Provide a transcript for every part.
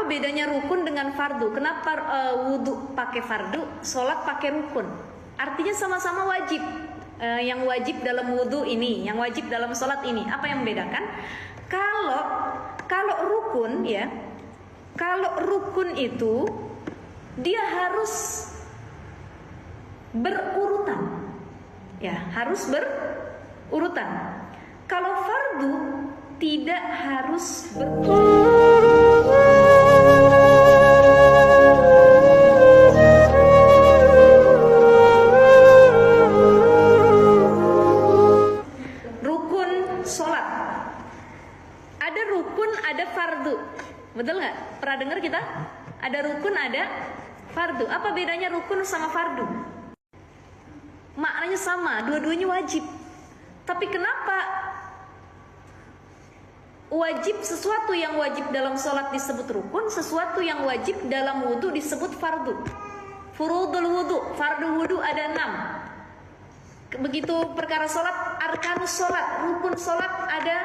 bedanya rukun dengan fardu? Kenapa wudhu pakai fardu, sholat pakai rukun? Artinya sama-sama wajib. Yang wajib dalam wudhu ini, yang wajib dalam sholat ini. Apa yang membedakan? Kalau rukun ya, kalau rukun itu dia harus berurutan, ya harus berurutan. Kalau fardu tidak harus berurutan. Betul nggak? Pernah dengar kita? Ada rukun, ada fardu. Apa bedanya rukun sama fardu? Maknanya sama, dua-duanya wajib. Tapi kenapa wajib, sesuatu yang wajib dalam sholat disebut rukun, sesuatu yang wajib dalam wudhu disebut fardu? Furudul wudhu, fardu wudhu ada 6. Begitu perkara sholat, arkanus sholat, rukun sholat ada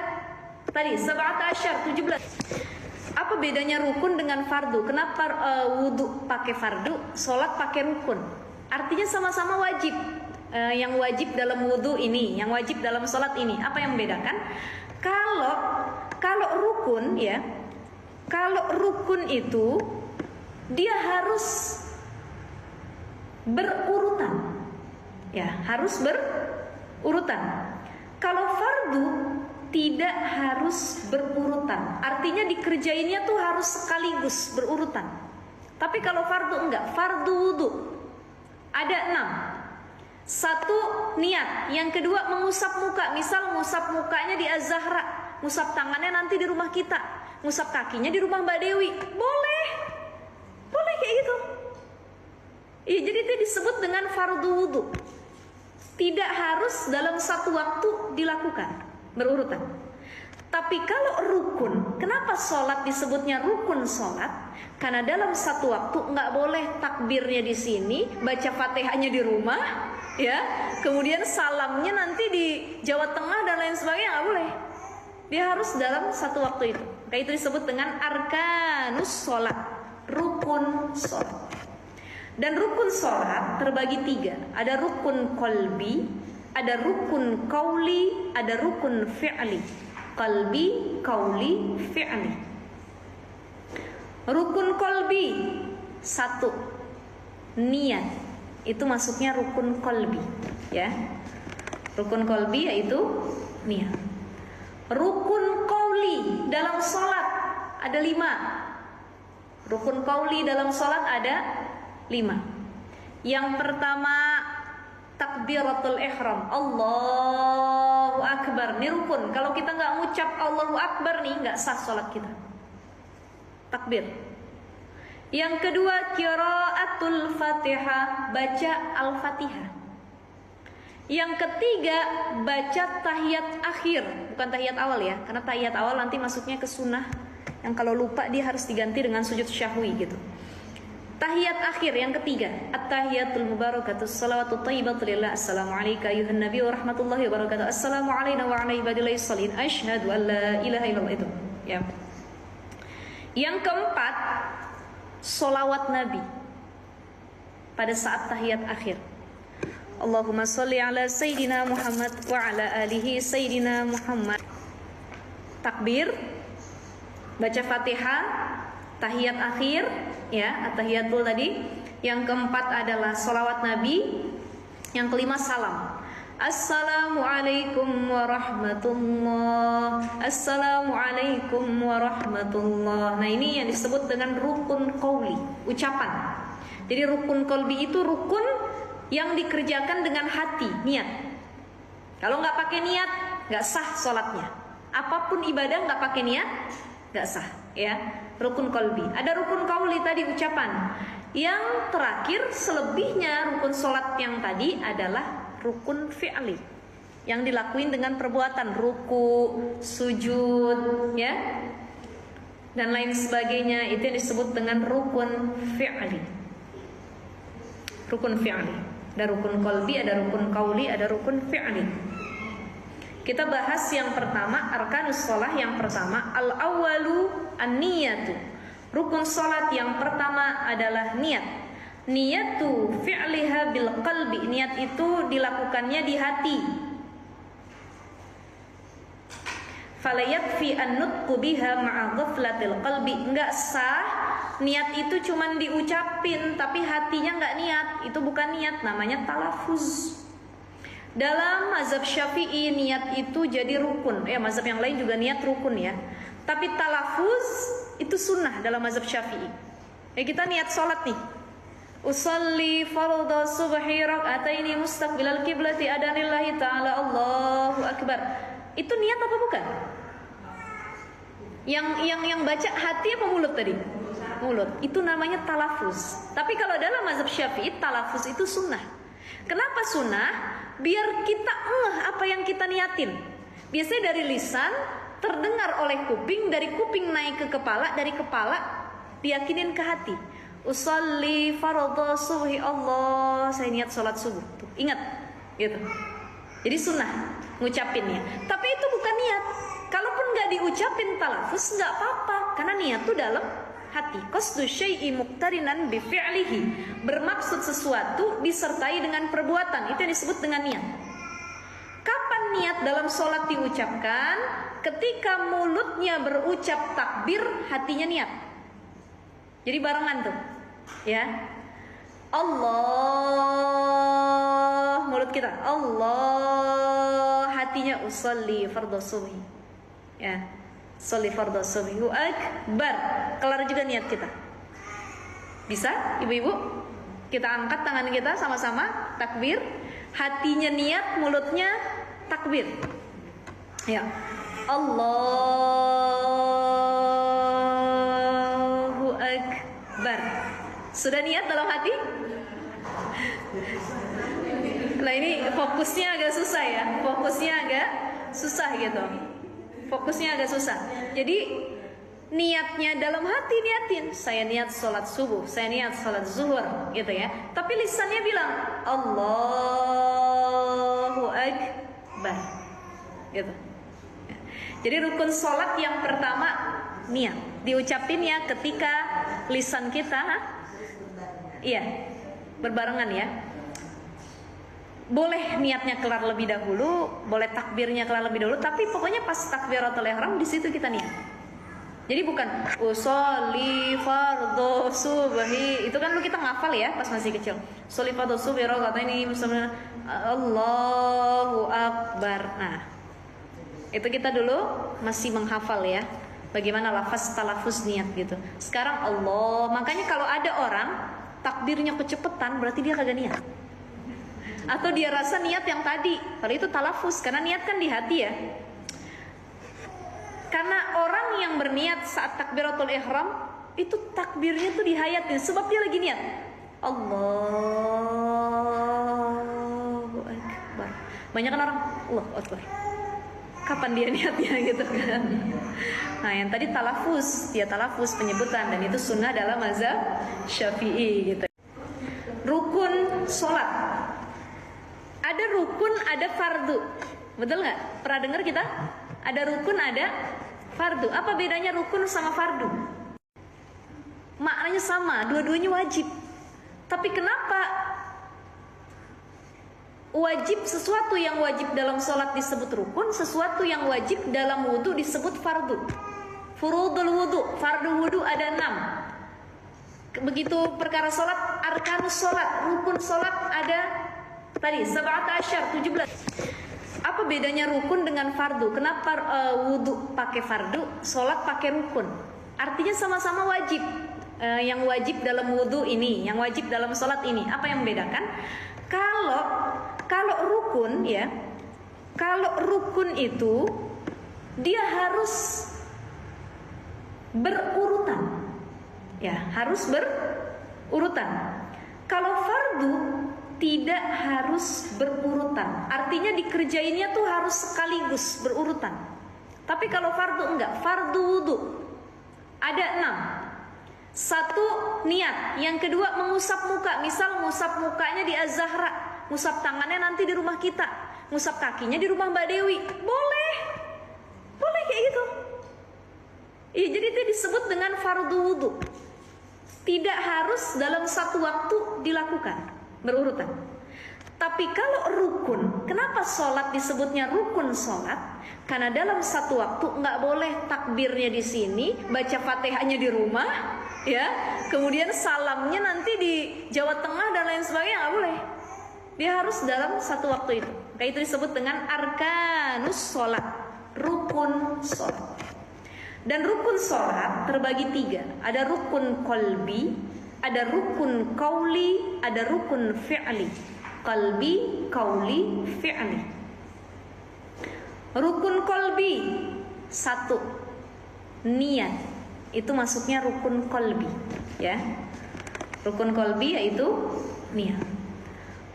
tadi 17. Apa bedanya rukun dengan fardu? Kenapa wudhu pakai fardu, sholat pakai rukun? Artinya sama-sama wajib. Yang wajib dalam wudhu ini, yang wajib dalam sholat ini. Apa yang membedakan? Kalau rukun ya, kalau rukun itu dia harus berurutan, ya harus berurutan. Kalau fardu tidak harus berurutan. Artinya dikerjainnya tuh harus sekaligus berurutan. Tapi kalau fardu enggak. Fardu wudu ada 6. 1 niat. Yang kedua mengusap muka. Misal ngusap mukanya di Az-Zahra, ngusap tangannya nanti di rumah kita, ngusap kakinya di rumah Mbak Dewi. Boleh kayak gitu. Iya, jadi itu disebut dengan fardu wudu. Tidak harus dalam satu waktu dilakukan, berurutan. Tapi kalau rukun, kenapa sholat disebutnya rukun sholat? Karena dalam satu waktu nggak boleh takbirnya di sini, baca fatihahnya di rumah, ya. Kemudian salamnya nanti di Jawa Tengah dan lain sebagainya, nggak boleh. Dia harus dalam satu waktu itu. Kayak itu disebut dengan arkanus sholat, rukun sholat. Dan rukun sholat terbagi 3. Ada rukun qalbi, ada rukun qauli, ada rukun fi'li. Qalbi, qauli, fi'li. Rukun qalbi 1, niat. Itu masuknya rukun qalbi, ya. Rukun qalbi yaitu niat. Rukun qauli dalam sholat ada 5. Rukun qauli dalam sholat ada 5. Yang pertama takbiratul ihram, Allahu Akbar. Ini rukun. Kalau kita nggak ngucap Allahu Akbar nih, nggak sah sholat kita. Takbir. Yang kedua qiraatul Fatihah, baca Al-Fatihah. Yang ketiga baca tahiyat akhir, bukan tahiyat awal ya, karena tahiyat awal nanti masuknya ke sunnah yang kalau lupa dia harus diganti dengan sujud syahwi gitu. Tahiyat akhir yang ketiga, at-tahiyatul mubarakatus salawatut thayyibatu lillah. Assalamu alayka ayuhan nabiy wa rahmatullahi wa barakatuh. Assalamu alayna wa ala ibadillahis shalihin. Asyhadu an la ilaha illallah. Itu ya. Yang keempat, sholawat Nabi pada saat tahiyat akhir. Allahumma sholli ala sayyidina Muhammad wa ala alihi sayyidina Muhammad. Takbir, baca Fatihah, tahiyat akhir, ya, at-tahiyatul tadi. Yang keempat adalah sholawat Nabi. Yang kelima salam. Assalamualaikum warahmatullah. Assalamualaikum warahmatullah. Nah, ini yang disebut dengan rukun qauli, ucapan. Jadi rukun qalbi itu rukun yang dikerjakan dengan hati, niat. Kalau nggak pakai niat, nggak sah sholatnya. Apapun ibadah nggak pakai niat, nggak sah, ya. Rukun qalbi. Ada rukun qauli tadi, ucapan. Yang terakhir selebihnya rukun sholat yang tadi adalah rukun fi'li, yang dilakuin dengan perbuatan, ruku, sujud, ya, dan lain sebagainya. Itu yang disebut dengan rukun fi'li. Rukun fi'li. Ada rukun qalbi, ada rukun qauli, ada rukun fi'li. Kita bahas yang pertama, arkanus shalah. Yang pertama, al-awwalu an-niyatu Rukun sholat yang pertama adalah niat. Niyatu fi'liha bil qalbi. Niat itu dilakukannya di hati. Fala yakfi an nutqu biha ma'a ghaflatil qalbi. Enggak sah niat itu cuman diucapin tapi hatinya enggak niat. Itu bukan niat, namanya talafuz. Dalam mazhab Syafi'i niat itu jadi rukun. Mazhab yang lain juga niat rukun ya. Tapi talafuz itu sunnah dalam mazhab Syafi'i. Kita niat sholat nih. Usalli fardhu subhi rak'ataini mustaqbilal qiblati adanillahi ta'ala Allahu akbar. Itu niat apa bukan? Yang baca hati apa mulut tadi? Mulut. Itu namanya talafuz. Tapi kalau dalam mazhab Syafi'i talafuz itu sunnah. Kenapa sunnah? Biar kita apa yang kita niatin. Biasanya dari lisan terdengar oleh kuping, dari kuping naik ke kepala, dari kepala diyakinin ke hati. Usalli fardhu subhi Allah, saya niat sholat subuh. Tuh, ingat, gitu. Jadi sunnah ngucapinnya. Tapi itu bukan niat. Kalaupun nggak diucapin talafuz nggak apa-apa, karena niat tuh dalam hati. Qasdu syai'i muqtarinan bi fi'lihi, bermaksud sesuatu disertai dengan perbuatan. Itu yang disebut dengan niat. Kapan niat dalam sholat diucapkan? Ketika mulutnya berucap takbir, hatinya niat. Jadi barengan tuh, ya. Allah, mulut kita Allah, hatinya usolli fardhu subhi, ya. Sholli fardhu subhi akbar. Kelar juga niat kita. Bisa, ibu-ibu? Kita angkat tangan kita sama-sama takbir. Hatinya niat, mulutnya takbir. Ya. Allahu akbar. Sudah niat dalam hati? Nah, ini fokusnya agak susah ya. Fokusnya agak susah gitu. Fokusnya agak susah. Jadi niatnya dalam hati niatin, saya niat sholat subuh, saya niat sholat zuhur, gitu ya. Tapi lisannya bilang Allahu akbar, gitu. Jadi rukun sholat yang pertama niat, diucapinnya ketika lisan kita, iya, berbarengan ya. Boleh niatnya kelar lebih dahulu, boleh takbirnya kelar lebih dahulu, tapi pokoknya pas takbiratul ihram di situ kita niat. Jadi bukan usolli fardhu subhi, itu kan lu kita ngafal ya pas masih kecil. Usolli fardhu subhi rak'ataini Allahu akbar. Nah, itu kita dulu masih menghafal ya, bagaimana lafaz talafuz niat gitu. Sekarang Allah, makanya kalau ada orang takbirnya kecepetan berarti dia kagak niat. Atau dia rasa niat yang tadi, kalau itu talafuz, karena niat kan di hati ya. Karena orang yang berniat saat takbiratul ihram itu takbirnya tuh dihayatin, sebab dia lagi niat Allahu akbar. Banyak kan orang Allahu akbar, kapan dia niatnya gitu kan. Nah, yang tadi talafuz, dia talafuz penyebutan, dan itu sunnah dalam mazhab Syafi'i gitu. Rukun sholat, ada rukun, ada fardu, betul nggak? Pernah dengar kita? Ada rukun, ada fardu. Apa bedanya rukun sama fardu? Maknanya sama, dua-duanya wajib. Tapi kenapa wajib, sesuatu yang wajib dalam sholat disebut rukun, sesuatu yang wajib dalam wudhu disebut fardu? Furudul wudhu, fardu wudhu ada 6. Begitu perkara sholat, arkanus sholat, rukun sholat ada tadi 17. Apa bedanya rukun dengan fardu? Kenapa wudhu pakai fardu, sholat pakai rukun? Artinya sama-sama wajib. Yang wajib dalam wudhu ini, yang wajib dalam sholat ini. Apa yang membedakan? Kalau rukun ya, kalau rukun itu dia harus berurutan, ya harus berurutan. Kalau fardu tidak harus berurutan, artinya dikerjainnya tuh harus sekaligus berurutan. Tapi kalau fardu enggak, fardu wudhu ada 6. 1 niat, yang kedua mengusap muka, misal ngusap mukanya di Az-Zahra, ngusap tangannya nanti di rumah kita, ngusap kakinya di rumah Mbak Dewi, boleh kayak gitu. Iya, jadi itu disebut dengan fardu wudu. Tidak harus dalam satu waktu dilakukan berurutan. Tapi kalau rukun, kenapa sholat disebutnya rukun sholat? Karena dalam satu waktu nggak boleh takbirnya di sini, baca fatihahnya di rumah, ya. Kemudian salamnya nanti di Jawa Tengah dan lain sebagainya, nggak boleh. Dia harus dalam satu waktu itu. Kayak itu disebut dengan arkanus sholat, rukun sholat. Dan rukun sholat terbagi tiga. Ada rukun kolbi, ada rukun kauli, ada rukun fi'li. Qalbi, kauli, fi'li. Rukun kolbi, satu, niat. Itu masuknya rukun kolbi, ya. Rukun kolbi yaitu niat.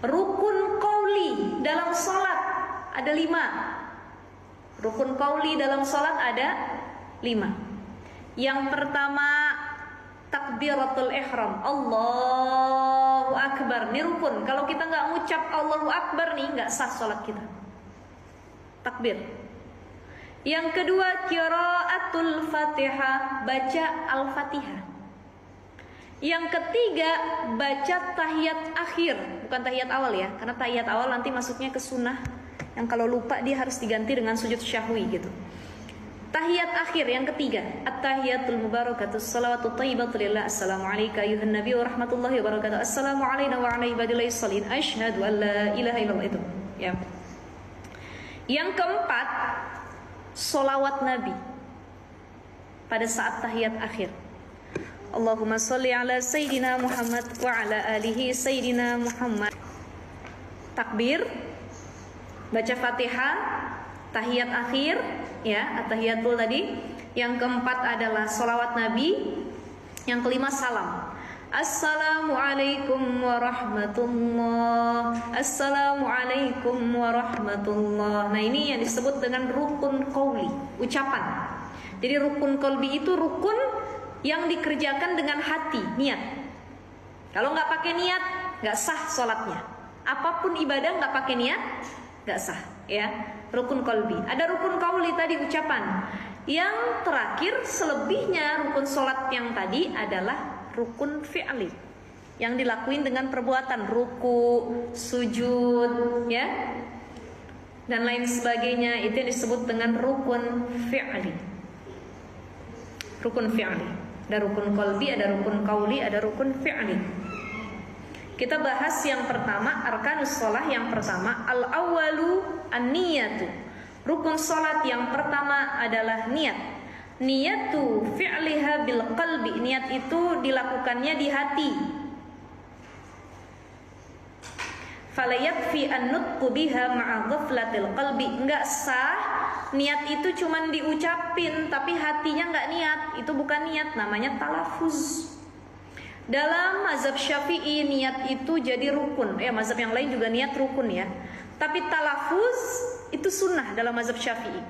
Rukun kauli dalam sholat ada 5. Rukun kauli dalam sholat ada 5. Yang pertama, takbiratul ihram, Allahu Akbar. Ini rukun. Kalau kita nggak ngucap Allahu Akbar nih, nggak sah sholat kita. Takbir. Yang kedua, qiraatul Fatihah, baca Al-Fatihah. Yang ketiga, baca tahiyat akhir, bukan tahiyat awal ya, karena tahiyat awal nanti masuknya ke sunnah, yang kalau lupa dia harus diganti dengan sujud syahwi gitu. Tahiyat akhir yang ketiga, at-tahiyatul mubarakatus salawatut thayyibatu lillah, assalamu alayka ayuhan nabiy wa rahmatullahi wa barakatuh, assalamu alayna wa ala ibadillahis shalihin, asyhadu an la ilaha illallah, itu ya. Yang keempat, sholawat Nabi pada saat tahiyat akhir. Allahumma sholli ala sayyidina Muhammad wa ala alihi sayyidina Muhammad. Takbir, baca Fatihah, tahiyat akhir, ya, at-tahiyatul tadi. Yang keempat adalah sholawat Nabi. Yang kelima, salam. Assalamualaikum warahmatullah. Assalamualaikum warahmatullah. Nah, ini yang disebut dengan rukun qauli, ucapan. Jadi rukun qalbi itu rukun yang dikerjakan dengan hati, niat. Kalau nggak pakai niat, nggak sah sholatnya. Apapun ibadah nggak pakai niat, nggak sah, ya. Rukun qalbi. Ada rukun qauli tadi, ucapan. Yang terakhir, selebihnya rukun sholat yang tadi adalah rukun fi'li, yang dilakuin dengan perbuatan, ruku, sujud, ya, dan lain sebagainya. Itu yang disebut dengan rukun fi'li. Rukun fi'li. Ada rukun qalbi, ada rukun qauli, ada rukun fi'li. Kita bahas yang pertama, arkanus shalah. Yang pertama, al-awwalu an-niyatu. Rukun salat yang pertama adalah niat. Niyatu fi'liha bil qalbi. Niat itu dilakukannya di hati. Fala yakfi an nutqu biha ma'a ghaflatil qalbi. Enggak sah niat itu cuman diucapin tapi hatinya enggak niat. Itu bukan niat, namanya talafuz. Dalam mazhab Syafi'i niat itu jadi rukun. Mazhab yang lain juga niat rukun ya. Tapi talafuz itu sunnah dalam mazhab Syafi'i.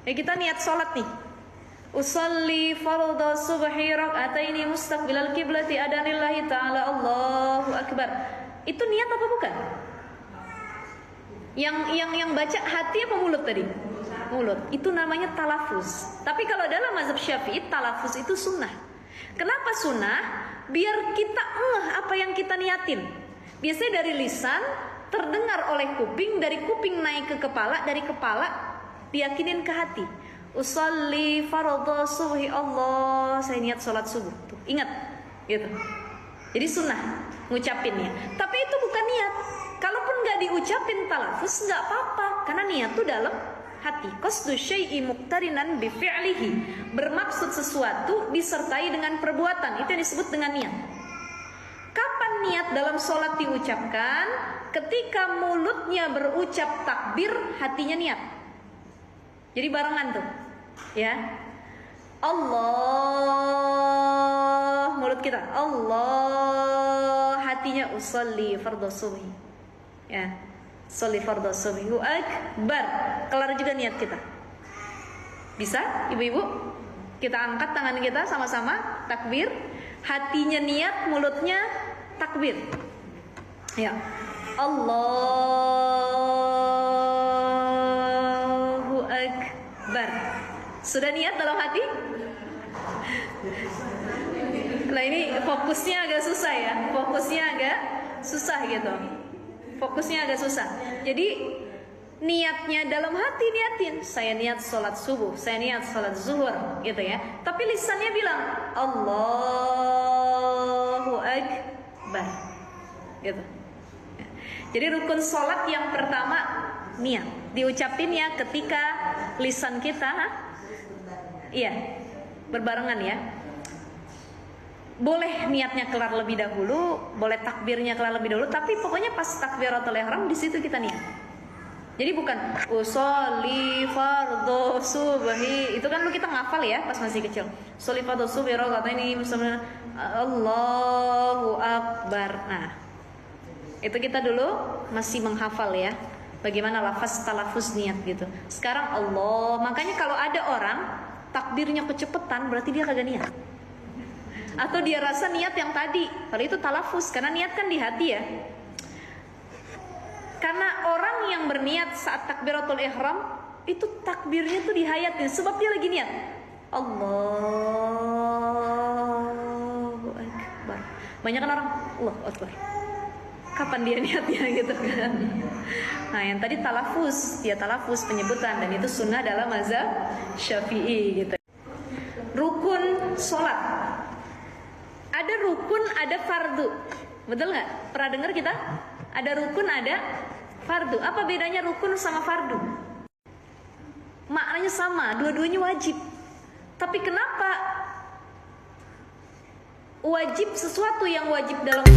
Kita niat sholat nih. Usalli fardhu subhi rak'ataini mustaqbilal qiblati adanillahi ta'ala Allahu akbar. Itu niat apa bukan? Yang baca hati apa mulut tadi? Mulut. Itu namanya talafuz. Tapi kalau dalam mazhab Syafi'i talafuz itu sunnah. Kenapa sunnah? Biar kita apa yang kita niatin. Biasanya dari lisan terdengar oleh kuping, dari kuping naik ke kepala, dari kepala diyakinin ke hati. Usalli fardhu subhi, Allah, saya niat sholat subuh. Tuh, ingat, gitu. Jadi sunnah ngucapinnya. Tapi itu bukan niat. Kalaupun nggak diucapin talafuz nggak apa-apa, karena niat itu dalam hati. Qasdu syai'i muqtarinan bi fi'lihi. Bermaksud sesuatu disertai dengan perbuatan. Itu yang disebut dengan niat. Kapan niat dalam sholat diucapkan? Ketika mulutnya berucap takbir, hatinya niat. Jadi barengan tuh, ya. Allah, mulut kita Allah, hatinya usolli fardhu subhi, ya. Sholli fardhu subhi akbar. Kelar juga niat kita. Bisa, ibu-ibu? Kita angkat tangan kita sama-sama takbir. Hatinya niat, mulutnya takbir. Ya. Allahu akbar. Sudah niat dalam hati? Nah ini fokusnya agak susah ya, fokusnya agak susah gitu. Fokusnya agak susah. Jadi niatnya dalam hati niatin, saya niat sholat subuh, saya niat sholat zuhur gitu ya. Tapi lisannya bilang Allahu Akbar gitu. Jadi rukun sholat yang pertama niat, diucapin ya ketika lisan kita, iya berbarengan ya. Boleh niatnya kelar lebih dahulu, boleh takbirnya kelar lebih dahulu, tapi pokoknya pas takbiratul ihram di situ kita niat. Jadi bukan usolli fardhu subhi, itu kan lu kita ngafal ya pas masih kecil. Usolli fardhu subhi rakaataini Allahu Akbar. Nah, itu kita dulu masih menghafal ya, bagaimana lafaz talafuz niat gitu. Sekarang Allah, makanya kalau ada orang takbirnya kecepetan berarti dia kagak niat. Atau dia rasa niat yang tadi, kalau itu talafuz karena niat kan di hati ya. Karena orang yang berniat saat takbiratul ihram itu takbirnya tuh dihayatin sebab dia lagi niat. Allahu Akbar. Banyak kan orang Allahu Akbar. Kapan dia niatnya gitu kan? Nah, yang tadi talafuz, dia talafuz penyebutan dan itu sunnah dalam mazhab Syafi'i gitu. Rukun sholat. Ada rukun, ada fardu. Betul nggak? Pernah dengar kita? Ada rukun, ada fardu. Apa bedanya rukun sama fardu? Maknanya sama, dua-duanya wajib. Tapi kenapa wajib sesuatu yang wajib dalam